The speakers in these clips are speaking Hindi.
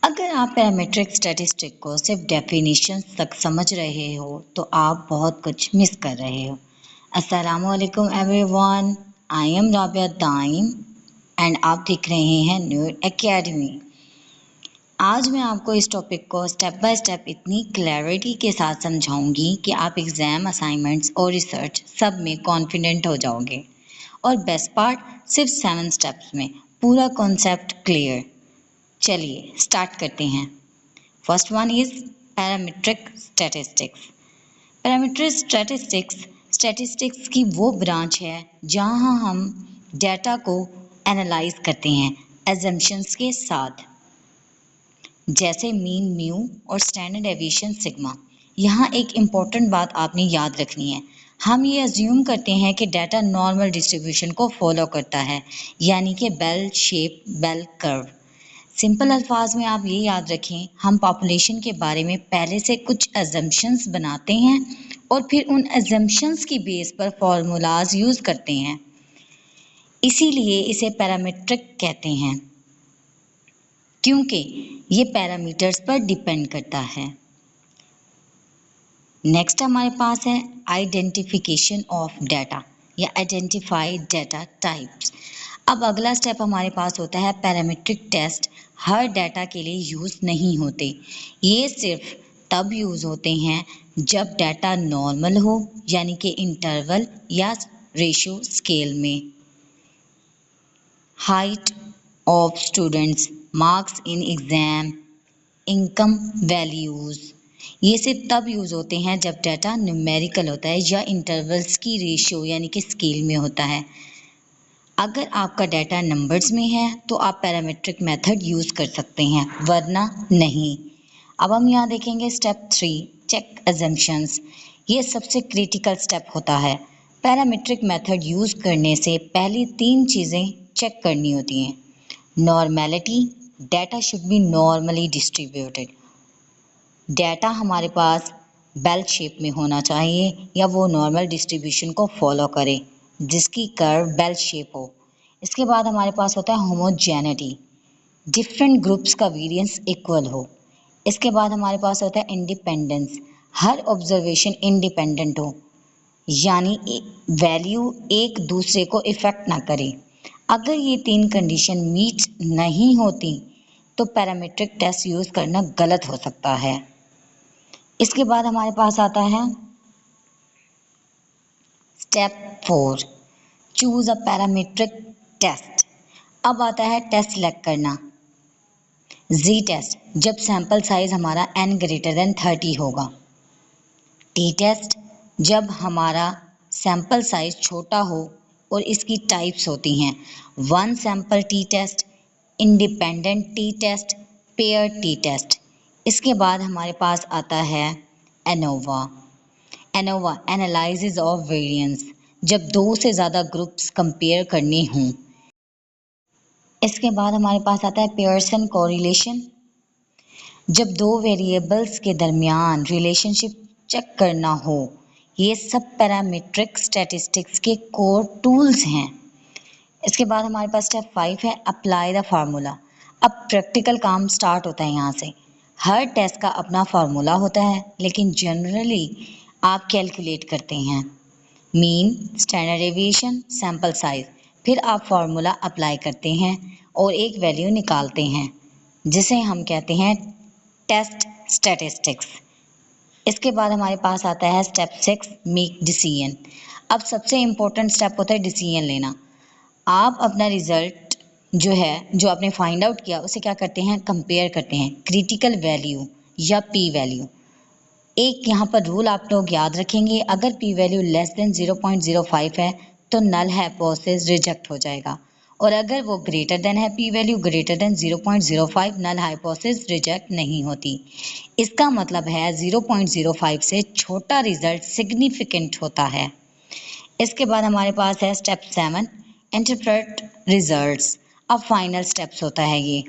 अगर आप पैरामीट्रिक स्टैटिस्टिक को सिर्फ डेफिनेशन तक समझ रहे हो तो आप बहुत कुछ मिस कर रहे हो। अस्सलामुअलैकुम everyone, I am Rabia time and आप देख रहे हैं न्यू एकेडमी। आज मैं आपको इस टॉपिक को स्टेप बाय स्टेप इतनी क्लैरिटी के साथ समझाऊंगी कि आप एग्जाम असाइनमेंट्स और रिसर्च सब में कॉन्फिडेंट हो जाओगे। और बेस्ट पार्ट, सिर्फ 7 स्टेप्स में पूरा कॉन्सेप्ट क्लियर। चलिए स्टार्ट करते हैं। First one is parametric statistics. Parametric statistics statistics की वो ब्रांच है जहां हम डेटा को एनालाइज करते हैं एजम्पशंस के साथ, जैसे मीन म्यू और स्टैंडर्ड डेविएशन सिग्मा। यहाँ एक इम्पॉर्टेंट बात आपने याद रखनी है। हम ये अज्यूम करते हैं कि डाटा नॉर्मल डिस्ट्रीब्यूशन को फॉलो करता है, यानी कि bell shape bell curve. Simple अल्फाज में आप ये याद रखें, हम पॉपुलेशन के बारे में पहले से कुछ अजम्पशंस बनाते हैं और फिर उन अजम्पशंस की बेस पर फॉर्मूलाज यूज़ करते हैं। इसीलिए इसे पैरामीट्रिक कहते हैं, क्योंकि ये पैरामीटर्स पर डिपेंड करता है। नेक्स्ट हमारे पास है आइडेंटिफिकेशन ऑफ डाटा या आइडेंटिफाई डाटा टाइप्स। अब अगला स्टेप हमारे पास होता है पैरामीट्रिक टेस्ट। हर डाटा के लिए यूज़ नहीं होते, ये सिर्फ तब यूज़ होते हैं जब डाटा नॉर्मल हो, यानी कि इंटरवल या रेशियो स्केल में। Height of students, marks in exam, income values, ये सिर्फ तब यूज़ होते हैं जब डाटा न्यूमेरिकल होता है या इंटरवल्स की रेशियो यानी कि स्केल में होता है। अगर आपका डाटा नंबर्स में है तो आप पैरामीट्रिक मेथड यूज़ कर सकते हैं, वरना नहीं। अब हम यहाँ देखेंगे स्टेप 3, चेक अजम्पशंस। ये सबसे क्रिटिकल स्टेप होता है। पैरामीट्रिक मेथड यूज़ करने से पहली 3 चीज़ें चेक करनी होती हैं। Normality, data should be normally distributed. Data हमारे पास बेल शेप में होना चाहिए या वो नॉर्मल डिस्ट्रीब्यूशन को फॉलो करे जिसकी कर्व बेल शेप हो। इसके बाद हमारे पास होता है होमोजेनिटी, डिफरेंट ग्रुप्स का वेरिएंस इक्वल हो। इसके बाद हमारे पास होता है इंडिपेंडेंस, हर ऑब्जर्वेशन इंडिपेंडेंट हो, यानी वैल्यू एक दूसरे को इफेक्ट ना करे। अगर ये 3 कंडीशन मीट नहीं होती तो पैरामीट्रिक टेस्ट यूज़ करना गलत हो सकता है। इसके बाद हमारे पास आता है step 4, choose a parametric test. अब आता है टेस्ट सेलेक्ट करना। जी टेस्ट, जब सैंपल साइज हमारा n ग्रेटर देन 30 होगा। टी टेस्ट, जब हमारा सैंपल साइज छोटा हो और इसकी टाइप्स होती हैं one sample t test, independent t test, pair t test. इसके बाद हमारे पास आता है ANOVA. ANOVA analysis of variance, जब 2 से ज़्यादा ग्रुप्स कंपेयर करने हों। इसके बाद हमारे पास आता है पियर्सन कोरिलेशन, जब 2 वेरिएबल्स के दरमियान रिलेशनशिप चेक करना हो। ये सब पैरामीट्रिक स्टैटिस्टिक्स के कोर टूल्स हैं। इसके बाद हमारे पास स्टेप 5 है अप्लाई द फार्मूला। अब प्रैक्टिकल काम स्टार्ट होता है यहाँ से। हर टेस्ट का अपना फार्मूला होता है, लेकिन जनरली आप कैलकुलेट करते हैं mean, standard deviation, sample size, फिर आप फार्मूला अप्लाई करते हैं और एक वैल्यू निकालते हैं जिसे हम कहते हैं टेस्ट स्टैटिस्टिक्स। इसके बाद हमारे पास आता है स्टेप 6, मेक डिसीजन। अब सबसे इम्पोर्टेंट स्टेप होता है डिसीजन लेना। आप अपना रिजल्ट जो आपने फाइंड आउट किया उसे क्या करते हैं, कंपेयर करते हैं क्रिटिकल वैल्यू या पी वैल्यू। एक यहाँ पर रूल आप लोग याद रखेंगे, अगर पी वैल्यू लेस देन 0.05 है तो नल हाइपोथेसिस रिजेक्ट हो जाएगा, और अगर वो ग्रेटर देन है, p value greater than 0.05, null hypothesis reject नहीं होती। इसका मतलब है 0.05 से छोटा रिजल्ट सिग्निफिकेंट होता है। इसके बाद हमारे पास है स्टेप 7, इंटरप्रेट रिजल्ट्स। अब फाइनल स्टेप्स होता है ये।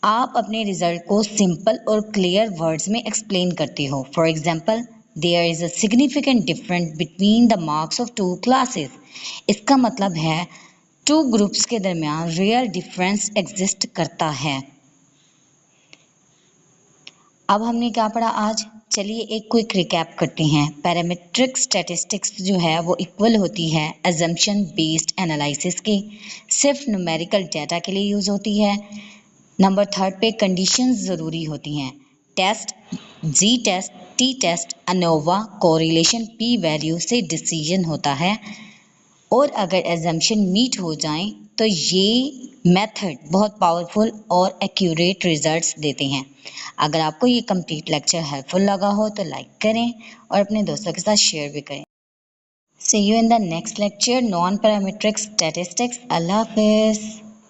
आप अपने रिजल्ट को सिंपल और क्लियर वर्ड्स में एक्सप्लेन करते हो। For example, there is a significant difference between the marks of 2 classes. इसका मतलब है 2 ग्रुप्स के दरमियान रियल डिफरेंस एग्जिस्ट करता है। अब हमने क्या पढ़ा आज? चलिए एक क्विक रिकैप करते हैं। पैरामीट्रिक स्टैटिस्टिक्स जो है वो इक्वल होती है अजम्पशन बेस्ड एनालिसिस के, सिर्फ न्यूमेरिकल डाटा के लिए यूज़ होती है। नंबर 3 पे कंडीशंस ज़रूरी होती हैं। Test, G test, T test, ANOVA, correlation, P value से डिसीजन होता है, और अगर एजम्पशन मीट हो जाएं तो ये मेथड बहुत पावरफुल और एक्यूरेट रिजल्ट्स देते हैं। अगर आपको ये कंप्लीट लेक्चर हेल्पफुल लगा हो तो लाइक करें और अपने दोस्तों के साथ शेयर भी करें। See you in the next lecture, non-parametric statistics. Allah Hafiz.